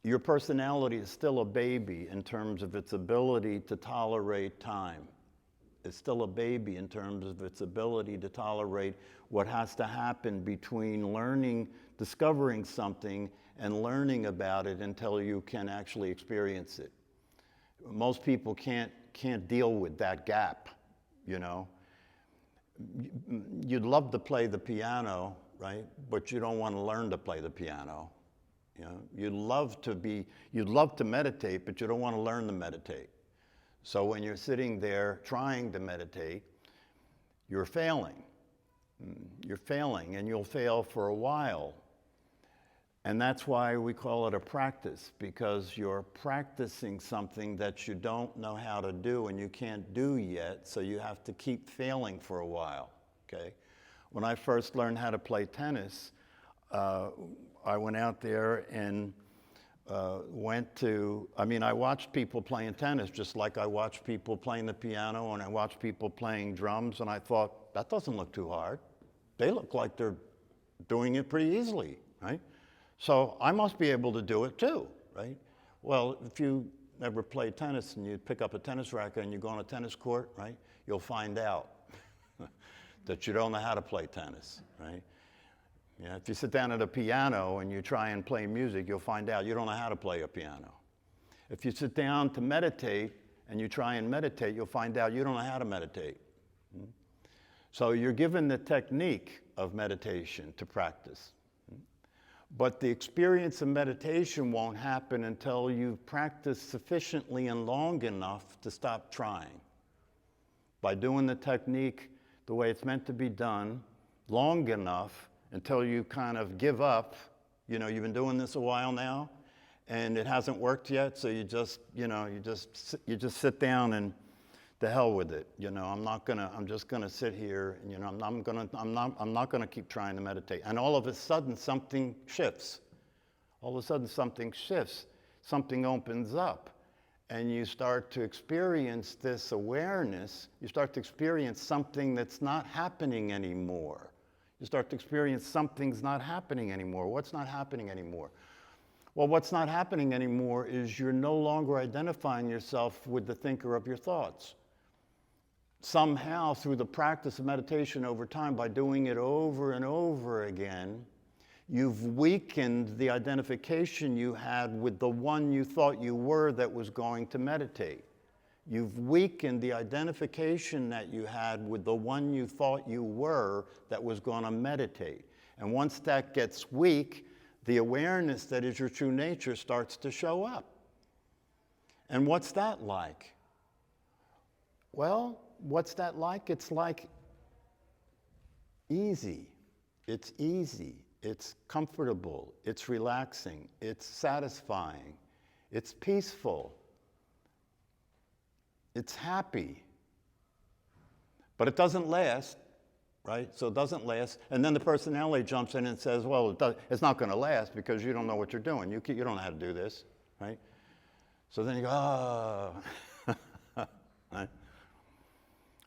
your personality is still a baby in terms of its ability to tolerate time. It's still a baby in terms of its ability to tolerate what has to happen between learning, discovering something, and learning about it until you can actually experience it. Most people can't deal with that gap, you know. You'd love to play the piano, right? But you don't want to learn to play the piano. You know, you'd love to meditate, but you don't want to learn to meditate. So when you're sitting there trying to meditate, you're failing. You're failing, and you'll fail for a while. And that's why we call it a practice, because you're practicing something that you don't know how to do and you can't do yet, so you have to keep failing for a while, okay? When I first learned how to play tennis, I went out there and I watched people playing tennis just like I watched people playing the piano, and I watched people playing drums, and I thought, that doesn't look too hard. They look like they're doing it pretty easily, right? So I must be able to do it too, right? Well, if you ever play tennis and you pick up a tennis racket and you go on a tennis court, right, you'll find out that you don't know how to play tennis, right? Yeah, if you sit down at a piano and you try and play music, you'll find out you don't know how to play a piano. If you sit down to meditate and you try and meditate, you'll find out you don't know how to meditate. So you're given the technique of meditation to practice. But the experience of meditation won't happen until you've practiced sufficiently and long enough to stop trying. By doing the technique the way it's meant to be done, long enough until you kind of give up. You know, you've been doing this a while now, and it hasn't worked yet, so you just sit down and the hell with it. You know, I'm just gonna sit here, and, you know, I'm not gonna keep trying to meditate. And all of a sudden something shifts. All of a sudden something shifts. Something opens up, and you start to experience this awareness. You start to experience something that's not happening anymore. You start to experience something's not happening anymore. What's not happening anymore? Well, what's not happening anymore is you're no longer identifying yourself with the thinker of your thoughts. Somehow, through the practice of meditation over time, by doing it over and over again, you've weakened the identification you had with the one you thought you were that was going to meditate. You've weakened the identification that you had with the one you thought you were that was going to meditate. And once that gets weak, the awareness that is your true nature starts to show up. And what's that like? Well, what's that like? It's like easy. It's easy. It's comfortable. It's relaxing. It's satisfying. It's peaceful. It's happy. But it doesn't last, right? So it doesn't last. And then the personality jumps in and says, well, it's not going to last because you don't know what you're doing. You don't know how to do this, right? So then you go, oh. Right?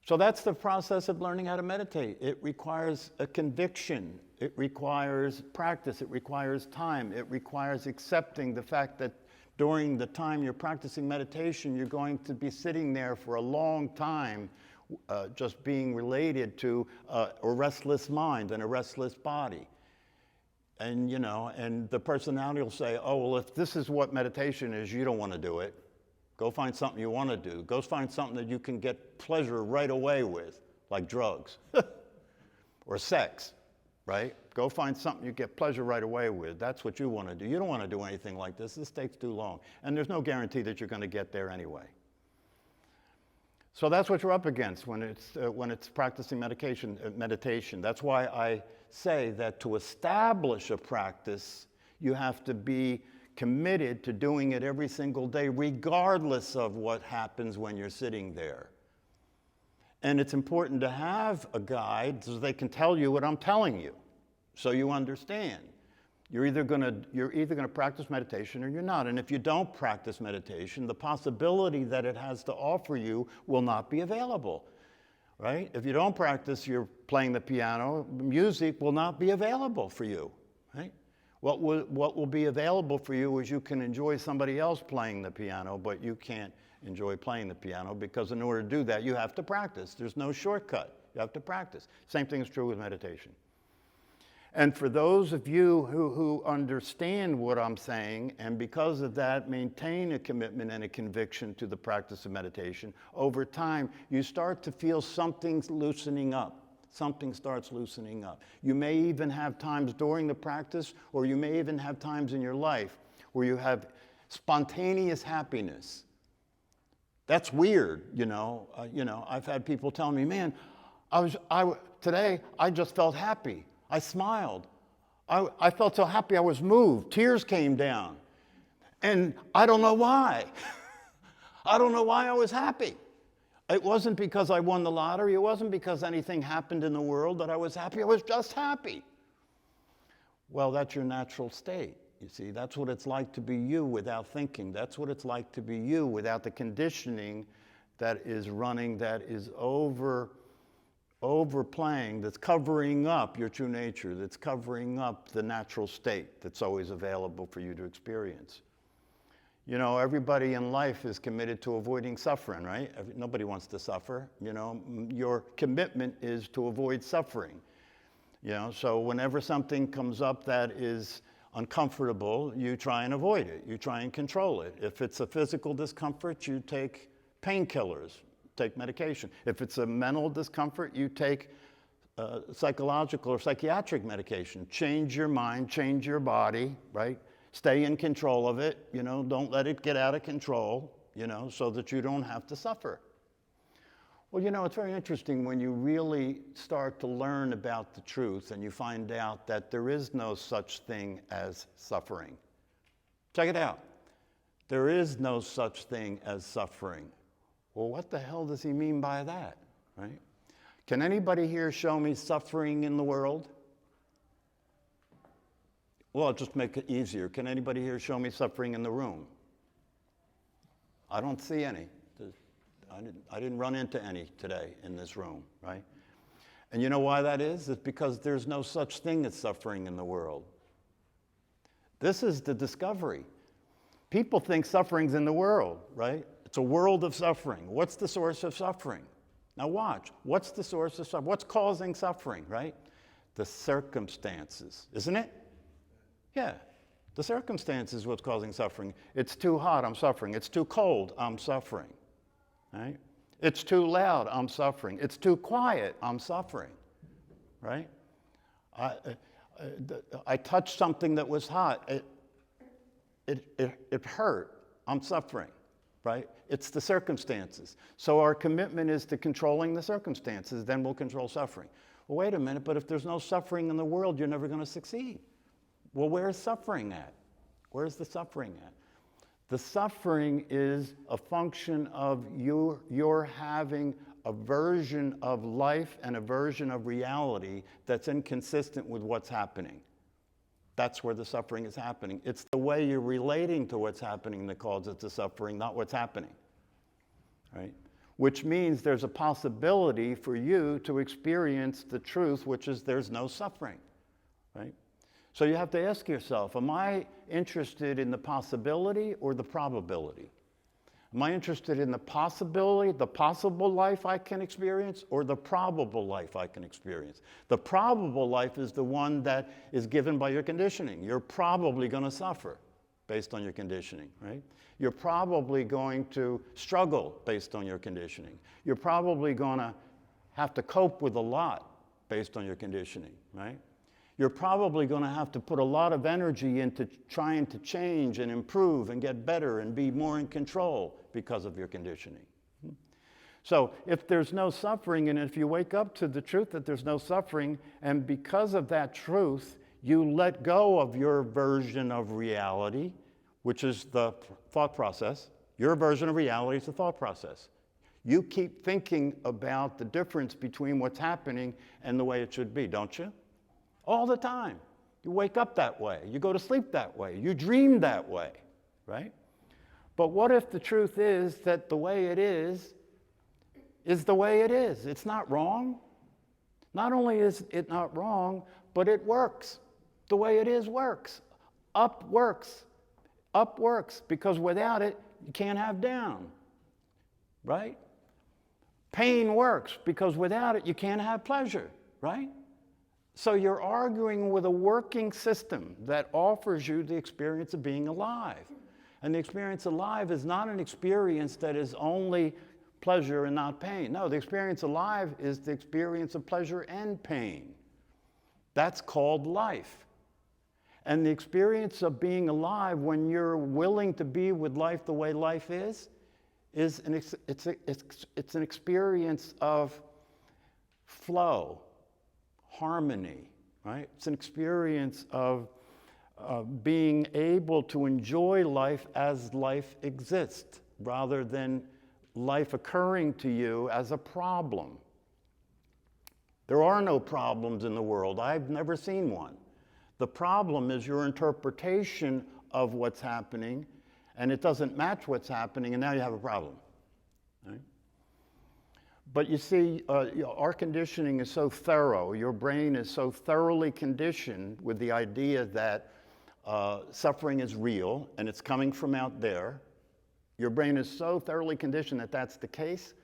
So that's the process of learning how to meditate. It requires a conviction. It requires practice. It requires time. It requires accepting the fact that during the time you're practicing meditation, you're going to be sitting there for a long time, just being related to a restless mind and a restless body. And, you know, and the personality will say, oh, well, if this is what meditation is, you don't want to do it. Go find something you want to do. Go find something that you can get pleasure right away with, like drugs or sex, right? Go find something you get pleasure right away with. That's what you want to do. You don't want to do anything like this. This takes too long. And there's no guarantee that you're going to get there anyway. So that's what you're up against when it's practicing meditation. That's why I say that to establish a practice, you have to be committed to doing it every single day, regardless of what happens when you're sitting there. And it's important to have a guide so they can tell you what I'm telling you, so you understand. You're either going to practice meditation or you're not. And if you don't practice meditation, the possibility that it has to offer you will not be available, right? If you don't practice, you're playing the piano, music will not be available for you, right? What will be available for you is you can enjoy somebody else playing the piano, but you can't enjoy playing the piano, because in order to do that, you have to practice. There's no shortcut. You have to practice. Same thing is true with meditation. And for those of you who understand what I'm saying, and because of that maintain a commitment and a conviction to the practice of meditation, over time you start to feel something's loosening up. Something starts loosening up. You may even have times during the practice, or you may even have times in your life where you have spontaneous happiness. That's weird, you know. I've had people tell me, man, today I just felt happy. I smiled. I felt so happy I was moved. Tears came down. And I don't know why. I don't know why I was happy. It wasn't because I won the lottery. It wasn't because anything happened in the world that I was happy. I was just happy. Well, that's your natural state. You see, that's what it's like to be you without thinking. That's what it's like to be you without the conditioning that is running, that is overplaying, that's covering up your true nature, that's covering up the natural state that's always available for you to experience. You know, everybody in life is committed to avoiding suffering, right? Nobody wants to suffer. You know, your commitment is to avoid suffering. You know, so whenever something comes up that is uncomfortable, you try and avoid it. You try and control it. If it's a physical discomfort, you take painkillers, take medication. If it's a mental discomfort, you take psychological or psychiatric medication. Change your mind, change your body, right? Stay in control of it, you know, don't let it get out of control, you know, so that you don't have to suffer. Well, you know, it's very interesting when you really start to learn about the truth and you find out that there is no such thing as suffering. Check it out. There is no such thing as suffering. Well, what the hell does he mean by that, right? Can anybody here show me suffering in the world? Well, I'll just make it easier. Can anybody here show me suffering in the room? I don't see any. I didn't run into any today in this room, right? And you know why that is? It's because there's no such thing as suffering in the world. This is the discovery. People think suffering's in the world, right? It's a world of suffering. What's the source of suffering? Now watch. What's the source of suffering? What's causing suffering, right? The circumstances, isn't it? Yeah, the circumstance is what's causing suffering. It's too hot, I'm suffering. It's too cold, I'm suffering. Right? It's too loud, I'm suffering. It's too quiet, I'm suffering. Right? I touched something that was hot. It hurt, I'm suffering. Right? It's the circumstances. So our commitment is to controlling the circumstances, then we'll control suffering. Well, wait a minute, but if there's no suffering in the world, you're never going to succeed. Well, where's suffering at? Where's the suffering at? The suffering is a function of you're having a version of life and a version of reality that's inconsistent with what's happening. That's where the suffering is happening. It's the way you're relating to what's happening that causes the suffering, not what's happening. Right? Which means there's a possibility for you to experience the truth, which is there's no suffering. Right? So you have to ask yourself, am I interested in the possibility or the probability? Am I interested in the possibility, the possible life I can experience, or the probable life I can experience? The probable life is the one that is given by your conditioning. You're probably going to suffer based on your conditioning, right? You're probably going to struggle based on your conditioning. You're probably going to have to cope with a lot based on your conditioning, right? You're probably going to have to put a lot of energy into trying to change and improve and get better and be more in control because of your conditioning. So if there's no suffering, and if you wake up to the truth that there's no suffering, and because of that truth, you let go of your version of reality, which is the thought process. Your version of reality is the thought process. You keep thinking about the difference between what's happening and the way it should be, don't you? All the time. You wake up that way. You go to sleep that way. You dream that way, right? But what if the truth is that the way it is the way it is? It's not wrong. Not only is it not wrong, but it works. The way it is works. Up works. Up works, because without it, you can't have down, right? Pain works, because without it, you can't have pleasure, right? So you're arguing with a working system that offers you the experience of being alive. And the experience of alive is not an experience that is only pleasure and not pain. No, the experience of alive is the experience of pleasure and pain. That's called life. And the experience of being alive, when you're willing to be with life the way life is it's an experience of flow, harmony, right? It's an experience of being able to enjoy life as life exists, rather than life occurring to you as a problem. There are no problems in the world. I've never seen one. The problem is your interpretation of what's happening, and it doesn't match what's happening, and now you have a problem. Right? But you see, our conditioning is so thorough, your brain is so thoroughly conditioned with the idea that suffering is real, and it's coming from out there. Your brain is so thoroughly conditioned that that's the case.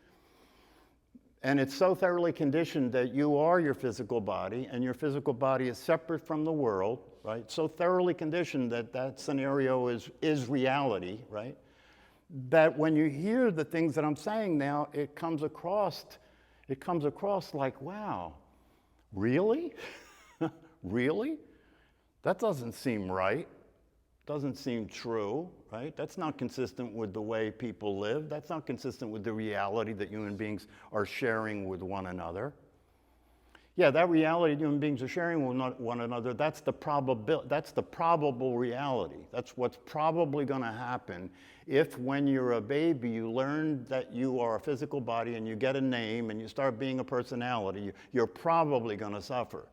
And it's so thoroughly conditioned that you are your physical body, and your physical body is separate from the world, right? So thoroughly conditioned that that scenario is reality, right? That when you hear the things that I'm saying now, it comes across like, wow, really? Really? That doesn't seem right. Doesn't seem true, right? That's not consistent with the way people live. That's not consistent with the reality that human beings are sharing with one another. Yeah, that reality human beings are sharing with one another, that's the probable reality. That's what's probably going to happen if, when you're a baby, you learn that you are a physical body and you get a name and you start being a personality, you're probably going to suffer.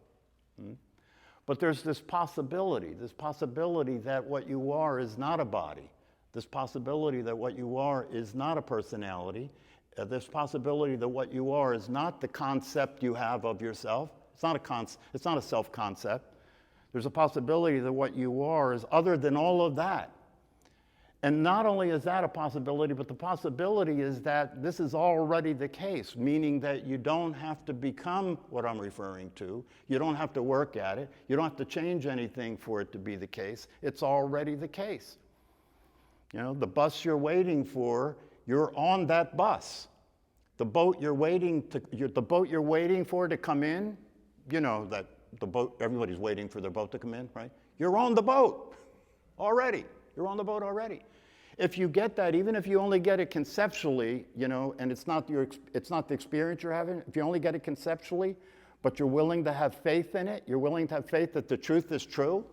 But there's this possibility that what you are is not a body, this possibility that what you are is not a personality, this possibility that what you are is not the concept you have of yourself. It's not a self-concept. There's a possibility that what you are is other than all of that. And not only is that a possibility, but the possibility is that this is already the case, meaning that you don't have to become what I'm referring to. You don't have to work at it. You don't have to change anything for it to be the case. It's already the case. You know, the bus you're waiting for, you're on that bus. The boat you're waiting for to come in, you know that the boat, everybody's waiting for their boat to come in, right? You're on the boat already. You're on the boat already. If you get that, even if you only get it conceptually, you know, and it's not the experience you're having, if you only get it conceptually, but you're willing to have faith in it, you're willing to have faith that the truth is true,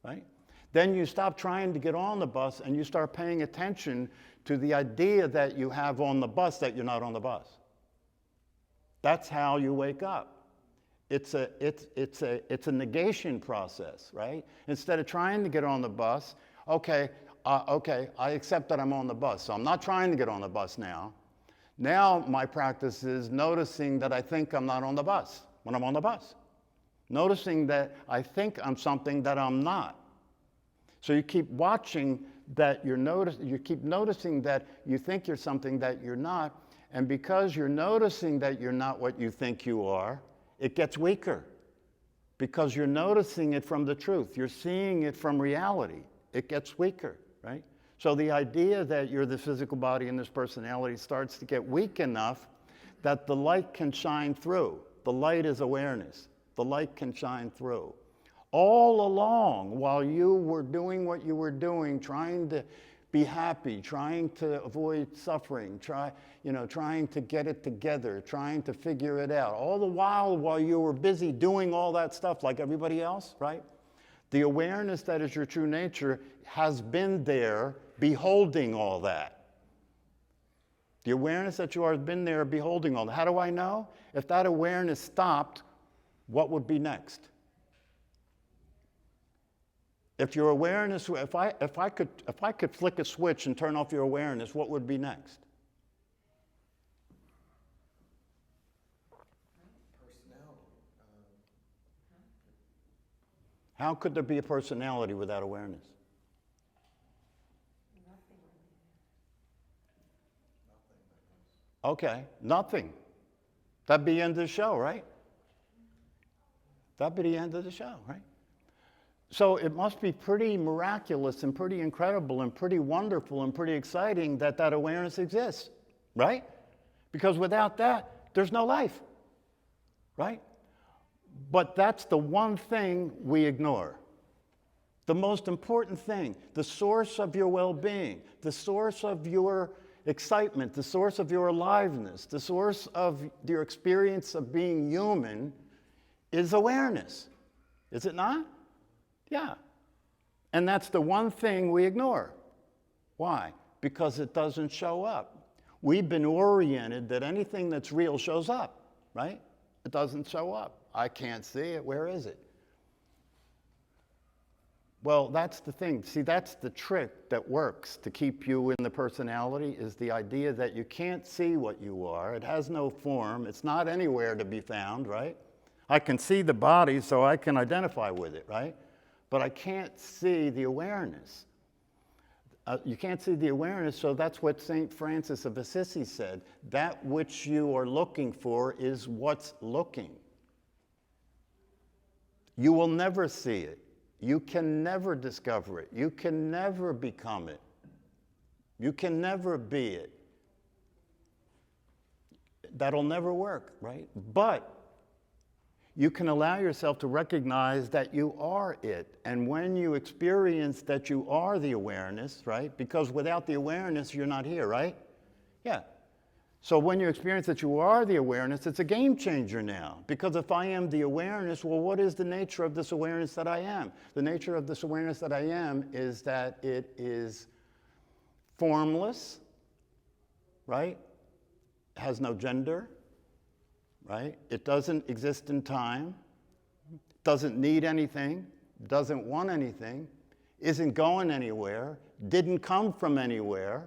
right? Then you stop trying to get on the bus and you start paying attention to the idea that you have on the bus that you're not on the bus. That's how you wake up. It's a negation process, right? Instead of trying to get on the bus, okay, I accept that I'm on the bus, so I'm not trying to get on the bus now. Now my practice is noticing that I think I'm not on the bus when I'm on the bus. Noticing that I think I'm something that I'm not. So you keep watching that you keep noticing that you think you're something that you're not, and because you're noticing that you're not what you think you are, it gets weaker. Because you're noticing it from the truth. You're seeing it from reality. It gets weaker, right? So the idea that you're the physical body and this personality starts to get weak enough that the light can shine through. The light is awareness. The light can shine through. All along, while you were doing what you were doing, trying to be happy, trying to avoid suffering, trying to get it together, trying to figure it out, all the while you were busy doing all that stuff like everybody else, right? The awareness that is your true nature has been there beholding all that. The awareness that you are has been there beholding all that. How do I know? If that awareness stopped, what would be next? If your awareness, if I could flick a switch and turn off your awareness, what would be next? How could there be a personality without awareness? Okay, nothing. That'd be the end of the show, right? That'd be the end of the show, right? So it must be pretty miraculous and pretty incredible and pretty wonderful and pretty exciting that that awareness exists, right? Because without that, there's no life, right? But that's the one thing we ignore. The most important thing, the source of your well-being, the source of your excitement, the source of your aliveness, the source of your experience of being human is awareness. Is it not? Yeah. And that's the one thing we ignore. Why? Because it doesn't show up. We've been oriented that anything that's real shows up, right? It doesn't show up. I can't see it. Where is it? Well, that's the thing. See, that's the trick that works to keep you in the personality, is the idea that you can't see what you are. It has no form. It's not anywhere to be found, right? I can see the body, so I can identify with it, right? But I can't see the awareness. You can't see the awareness, so that's what St. Francis of Assisi said. That which you are looking for is what's looking. You will never see it. You can never discover it. You can never become it. You can never be it. That'll never work, right? But you can allow yourself to recognize that you are it. And when you experience that you are the awareness, right? Because without the awareness, you're not here, right? Yeah. So when you experience that you are the awareness, it's a game changer now. Because if I am the awareness, well, what is the nature of this awareness that I am? The nature of this awareness that I am is that it is formless, right? Has no gender, right? It doesn't exist in time, doesn't need anything, doesn't want anything, isn't going anywhere, didn't come from anywhere.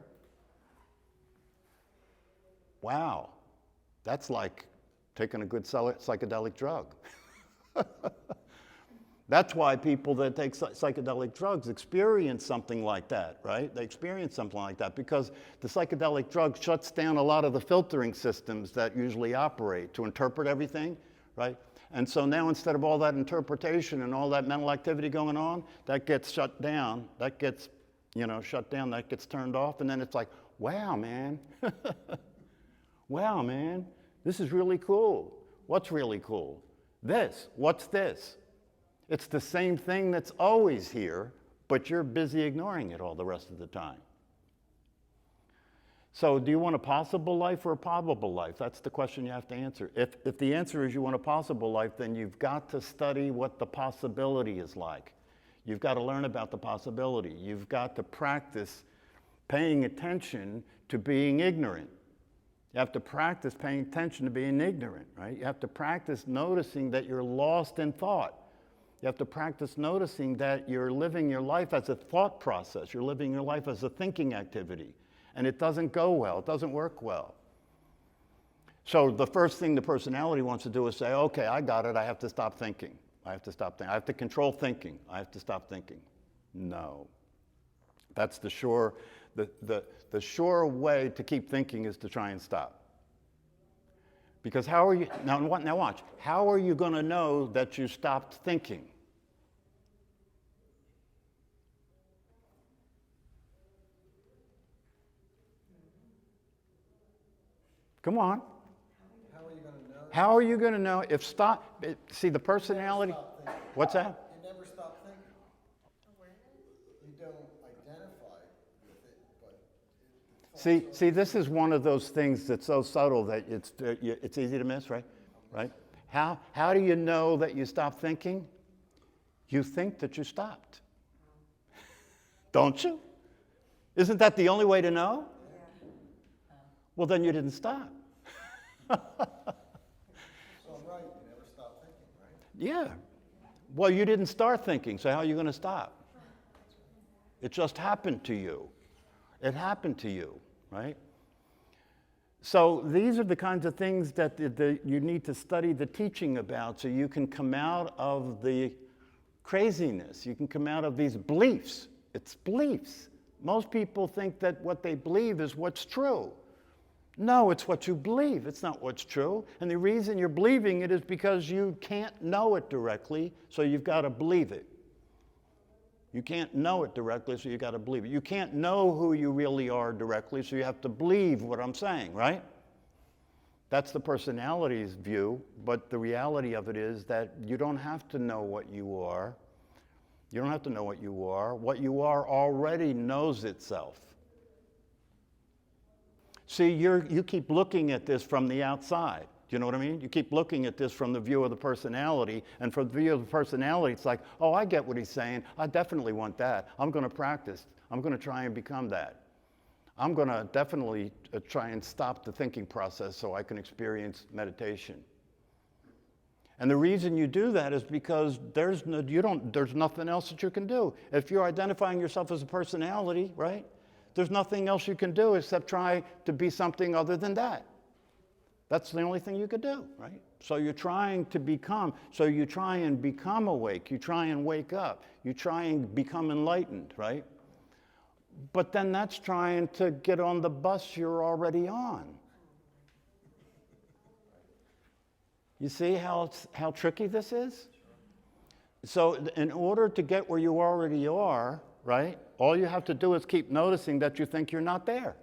Wow, that's like taking a good psychedelic drug. That's why people that take psychedelic drugs experience something like that, right? They experience something like that because the psychedelic drug shuts down a lot of the filtering systems that usually operate to interpret everything, right? And so now instead of all that interpretation and all that mental activity going on, that gets shut down, that gets, shut down, that gets turned off, and then it's like, wow, man. Wow, man, this is really cool. What's really cool? This. What's this? It's the same thing that's always here, but you're busy ignoring it all the rest of the time. So do you want a possible life or a probable life? That's the question you have to answer. If the answer is you want a possible life, then you've got to study what the possibility is like. You've got to learn about the possibility. You've got to practice paying attention to being ignorant. You have to practice paying attention to being ignorant, right? You have to practice noticing that you're lost in thought. You have to practice noticing that you're living your life as a thought process. You're living your life as a thinking activity. And it doesn't go well. It doesn't work well. So the first thing the personality wants to do is say, okay, I got it. I have to stop thinking. I have to stop thinking. I have to control thinking. I have to stop thinking. No. That's the sure way to keep thinking is to try and stop. Because how are you, now watch, how are you going to know that you stopped thinking? Come on. How are you going to know? How are you going to know if see the personality, what's that? You never stop thinking. You don't identify with it, but See, this is one of those things that's so subtle that it's easy to miss, right? Right? How do you know that you stopped thinking? You think that you stopped. Don't you? Isn't that the only way to know? Well, then you didn't stop. so right, you never stop thinking, right? Yeah. Well, you didn't start thinking, so how are you going to stop? It just happened to you. It happened to you, right? So these are the kinds of things that you need to study the teaching about so you can come out of the craziness. You can come out of these beliefs. It's beliefs. Most people think that what they believe is what's true. No, it's what you believe. It's not what's true. And the reason you're believing it is because you can't know it directly, so you've got to believe it. You can't know it directly, so you've got to believe it. You can't know who you really are directly, so you have to believe what I'm saying, right? That's the personality's view, but the reality of it is that you don't have to know what you are. You don't have to know what you are. What you are already knows itself. See, you keep looking at this from the outside. Do you know what I mean? You keep looking at this from the view of the personality, and from the view of the personality, it's like, oh, I get what he's saying. I definitely want that. I'm going to practice. I'm going to try and become that. I'm going to definitely try and stop the thinking process so I can experience meditation. And the reason you do that is because there's nothing else that you can do. If you're identifying yourself as a personality, right? There's nothing else you can do except try to be something other than that. That's the only thing you could do, right? So you're trying to become, so you try and become awake. You try and wake up. You try and become enlightened, right? But then that's trying to get on the bus you're already on. You see how tricky this is? So in order to get where you already are, right, all you have to do is keep noticing that you think you're not there.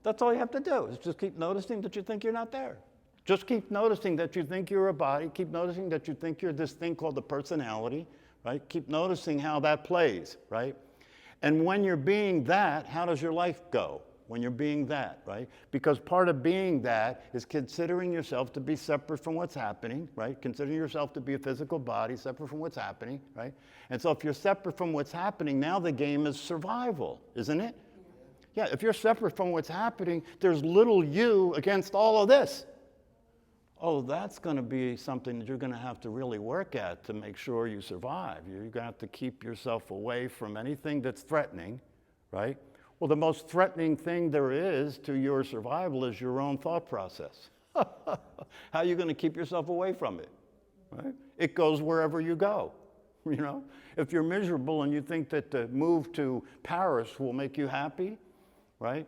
That's all you have to do, is just keep noticing that you think you're not there. Just keep noticing that you think you're a body. Keep noticing that you think you're this thing called the personality, right? Keep noticing how that plays, right? And when you're being that, how does your life go? When you're being that, right? Because part of being that is considering yourself to be separate from what's happening, right? Considering yourself to be a physical body, separate from what's happening, right? And so if you're separate from what's happening, now the game is survival, isn't it? Yeah, if you're separate from what's happening, there's little you against all of this. Oh, that's going to be something that you're going to have to really work at to make sure you survive. You're going to have to keep yourself away from anything that's threatening, right? Well, the most threatening thing there is to your survival is your own thought process. How are you going to keep yourself away from it? Right? It goes wherever you go. You know, if you're miserable and you think that the move to Paris will make you happy, right?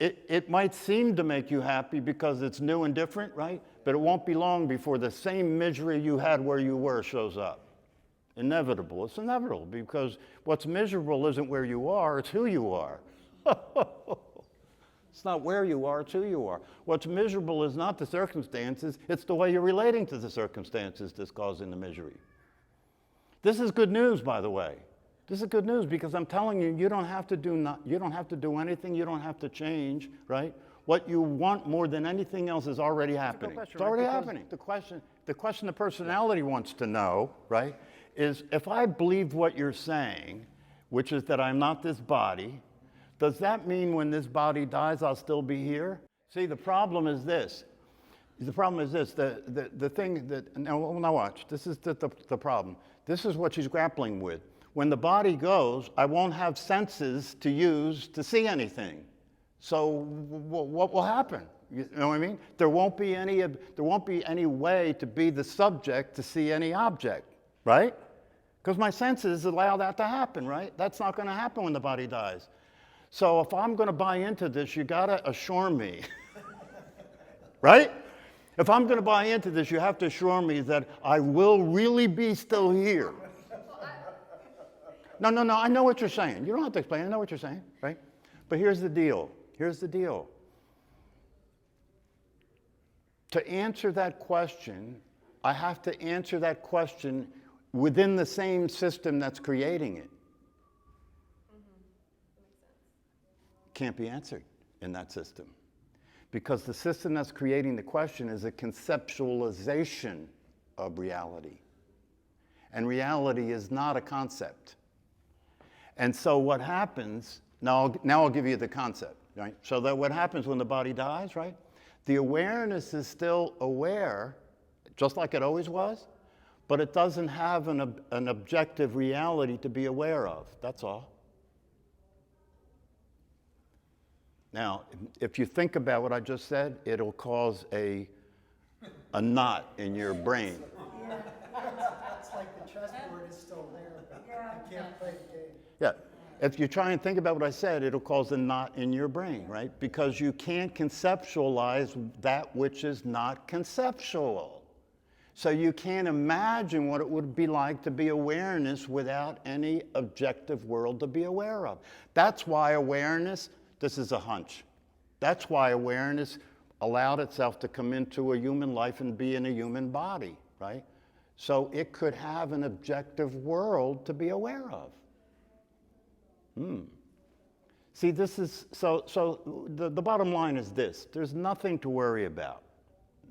It might seem to make you happy because it's new and different, right? But it won't be long before the same misery you had where you were shows up. Inevitable. It's inevitable because what's miserable isn't where you are, it's who you are. It's not where you are, it's who you are. What's miserable is not the circumstances, it's the way you're relating to the circumstances that's causing the misery. This is good news, by the way. This is good news because I'm telling you, you don't have to do anything, you don't have to change, right? What you want more than anything else is already happening. It's already happening. The question the personality wants to know, right, is if I believe what you're saying, which is that I'm not this body, does that mean when this body dies, I'll still be here? See, the problem is this. The thing that, now watch, this is the problem. This is what she's grappling with. When the body goes, I won't have senses to use to see anything. So what will happen? You know what I mean? There won't be any way to be the subject to see any object, right? Because my senses allow that to happen, right? That's not going to happen when the body dies. So if I'm going to buy into this, you got to assure me, right? If I'm going to buy into this, you have to assure me that I will really be still here. No, I know what you're saying. You don't have to explain. I know what you're saying, right? But here's the deal. To answer that question, I have to answer that question within the same system that's creating it. Can't be answered in that system. Because the system that's creating the question is a conceptualization of reality. And reality is not a concept. And so what happens, now I'll give you the concept, right? So that what happens when the body dies, right? The awareness is still aware, just like it always was, but it doesn't have an objective reality to be aware of, that's all. Now, if you think about what I just said, it'll cause a knot in your brain. If you try and think about what I said, it'll cause a knot in your brain, right? Because you can't conceptualize that which is not conceptual. So you can't imagine what it would be like to be awareness without any objective world to be aware of. That's why awareness, this is a hunch, that's why awareness allowed itself to come into a human life and be in a human body, right? So it could have an objective world to be aware of. See, this is, so the bottom line is this. There's nothing to worry about.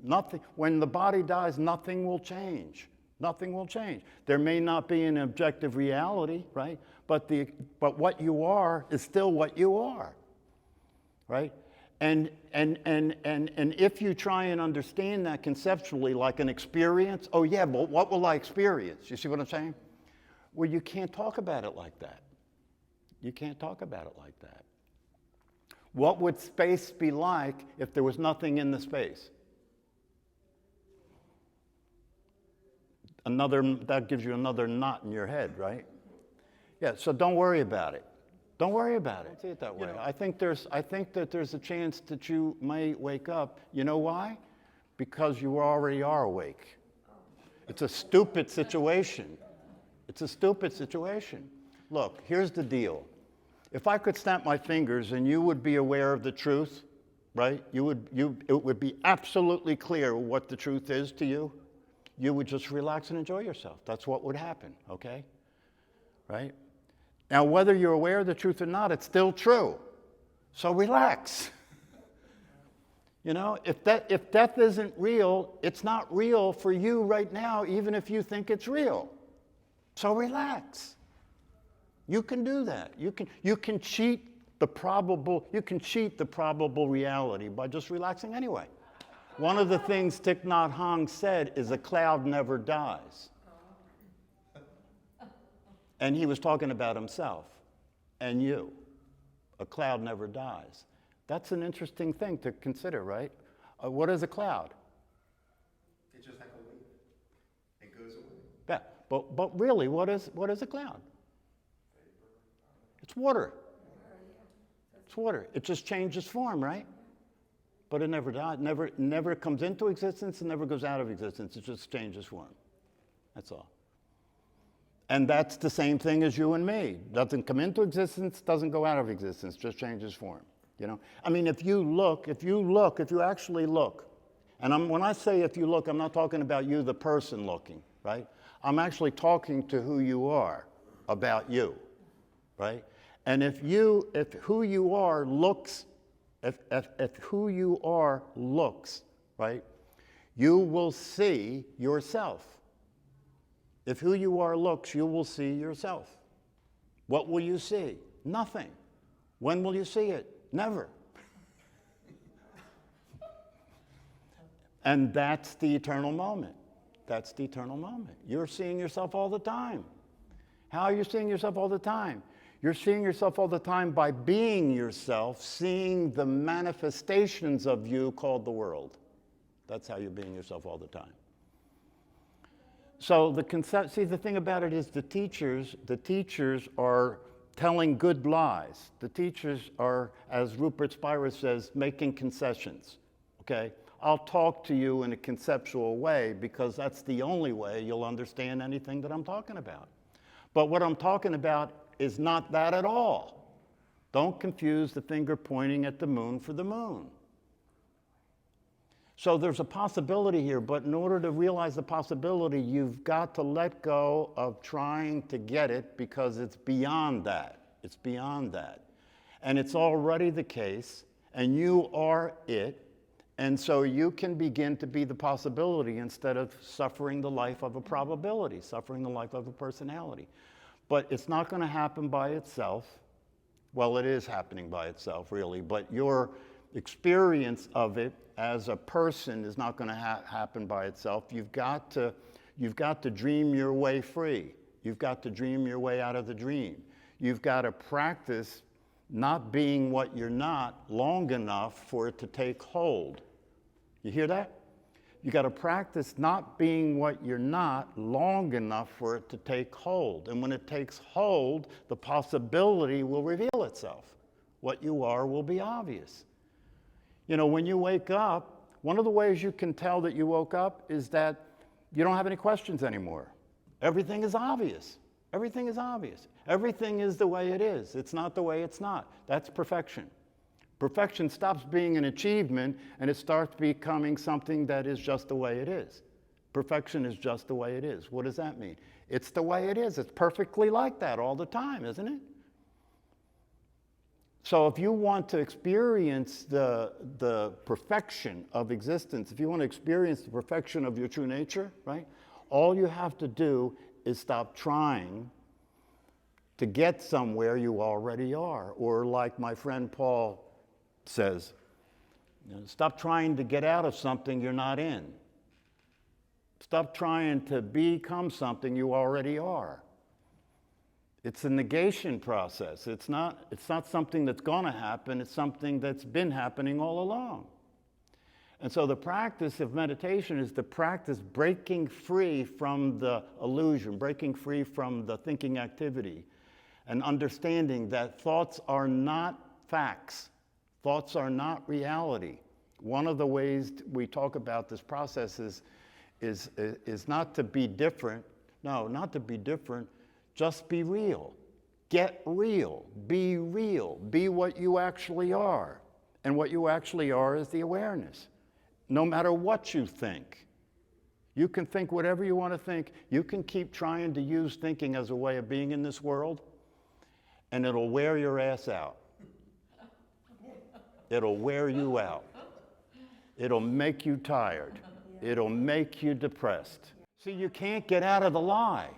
Nothing. When the body dies, nothing will change. Nothing will change. There may not be an objective reality, right? But what you are is still what you are, right? And if you try and understand that conceptually like an experience, oh yeah, but what will I experience? You see what I'm saying? Well, you can't talk about it like that. You can't talk about it like that. What would space be like if there was nothing in the space? That gives you another knot in your head, right? Yeah, so don't worry about it. Don't worry about it. Don't see it that way. I think that there's a chance that you may wake up. You know why? Because you already are awake. It's a stupid situation. It's a stupid situation. Look, here's the deal. If I could snap my fingers and you would be aware of the truth, right? It would be absolutely clear what the truth is to you. You would just relax and enjoy yourself. That's what would happen, okay? Right? Now, whether you're aware of the truth or not, it's still true. So relax. You know, if death isn't real, it's not real for you right now, even if you think it's real. So relax. You can do that. You can cheat the probable reality by just relaxing anyway. One of the things Thich Nhat Hanh said is a cloud never dies. And he was talking about himself and you. A cloud never dies. That's an interesting thing to consider, right? What is a cloud? It's just like a wave. It goes away. Yeah, but really, what is a cloud? It's water. It's water. It just changes form, right? But it never dies. Never comes into existence and never goes out of existence. It just changes form. That's all. And that's the same thing as you and me. Doesn't come into existence, doesn't go out of existence, just changes form. You know? I mean, if you actually look, and when I say if you look, I'm not talking about you, the person looking, right? I'm actually talking to who you are about you, right? And if who you are looks, right, you will see yourself. If who you are looks, you will see yourself. What will you see? Nothing. When will you see it? Never. And that's the eternal moment. That's the eternal moment. You're seeing yourself all the time. How are you seeing yourself all the time? You're seeing yourself all the time by being yourself, seeing the manifestations of you called the world. That's how you're being yourself all the time. So the thing about it is the teachers are telling good lies. The teachers are, as Rupert Spira says, making concessions, okay? I'll talk to you in a conceptual way because that's the only way you'll understand anything that I'm talking about. But what I'm talking about is not that at all. Don't confuse the finger pointing at the moon for the moon. So there's a possibility here, but in order to realize the possibility, you've got to let go of trying to get it because it's beyond that. It's beyond that. And it's already the case, and you are it, and so you can begin to be the possibility instead of suffering the life of a probability, suffering the life of a personality. But it's not going to happen by itself. Well, it is happening by itself, really, but your experience of it as a person is not going to happen by itself. You've got to dream your way free. You've got to dream your way out of the dream. You've got to practice not being what you're not long enough for it to take hold. You hear that? You got to practice not being what you're not long enough for it to take hold. And when it takes hold, the possibility will reveal itself. What you are will be obvious. You know, when you wake up, one of the ways you can tell that you woke up is that you don't have any questions anymore. Everything is obvious. Everything is obvious. Everything is the way it is. It's not the way it's not. That's perfection. Perfection stops being an achievement and it starts becoming something that is just the way it is. Perfection is just the way it is. What does that mean? It's the way it is. It's perfectly like that all the time, isn't it? So if you want to experience the perfection of existence, if you want to experience the perfection of your true nature, right? All you have to do is stop trying to get somewhere you already are. Or like my friend Paul says, you know, stop trying to get out of something you're not in. Stop trying to become something you already are. It's a negation process. It's not something that's going to happen. It's something that's been happening all along. And so the practice of meditation is the practice breaking free from the illusion, breaking free from the thinking activity, and understanding that thoughts are not facts. Thoughts are not reality. One of the ways we talk about this process is not to be different. No, not to be different. Just be real. Get real. Be real. Be what you actually are. And what you actually are is the awareness. No matter what you think. You can think whatever you want to think. You can keep trying to use thinking as a way of being in this world, and it'll wear your ass out. It'll wear you out. It'll make you tired. It'll make you depressed. See, you can't get out of the lie.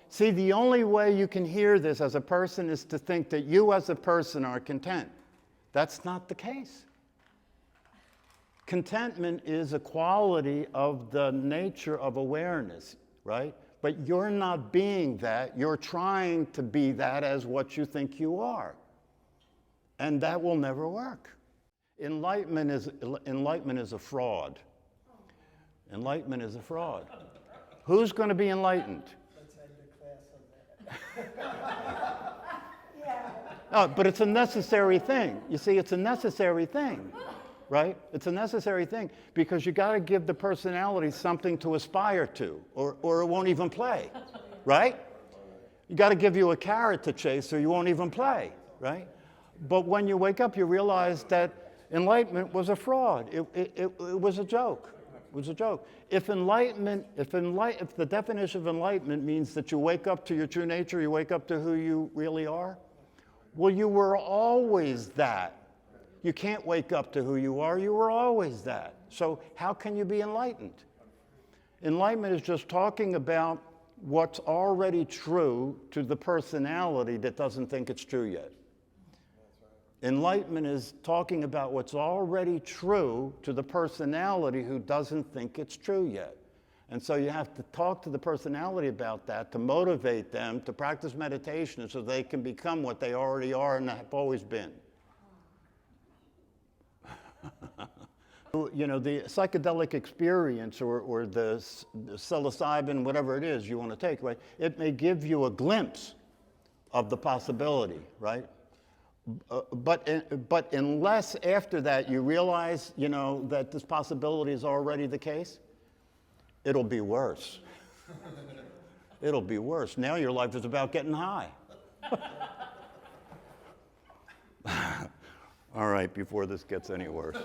See, the only way you can hear this as a person is to think that you as a person are content. That's not the case. Contentment is a quality of the nature of awareness, right? But you're not being that. You're trying to be that as what you think you are. And that will never work. Enlightenment is a fraud. Enlightenment is a fraud. Who's going to be enlightened? Let's end the class on that. No, but it's a necessary thing. You see, it's a necessary thing, right? It's a necessary thing because you got to give the personality something to aspire to, or it won't even play, right? You got to give you a carrot to chase, or you won't even play, right? But when you wake up, you realize that enlightenment was a fraud. It was a joke. It was a joke. If the definition of enlightenment means that you wake up to your true nature, you wake up to who you really are, well, you were always that. You can't wake up to who you are. You were always that. So how can you be enlightened? Enlightenment is just talking about what's already true to the personality that doesn't think it's true yet. Enlightenment is talking about what's already true to the personality who doesn't think it's true yet. And so you have to talk to the personality about that to motivate them to practice meditation so they can become what they already are and have always been. You know, the psychedelic experience or the psilocybin, whatever it is you want to take, right? It may give you a glimpse of the possibility, right? But unless after that you realize, you know, that this possibility is already the case, it'll be worse. It'll be worse. Now your life is about getting high. All right, before this gets any worse.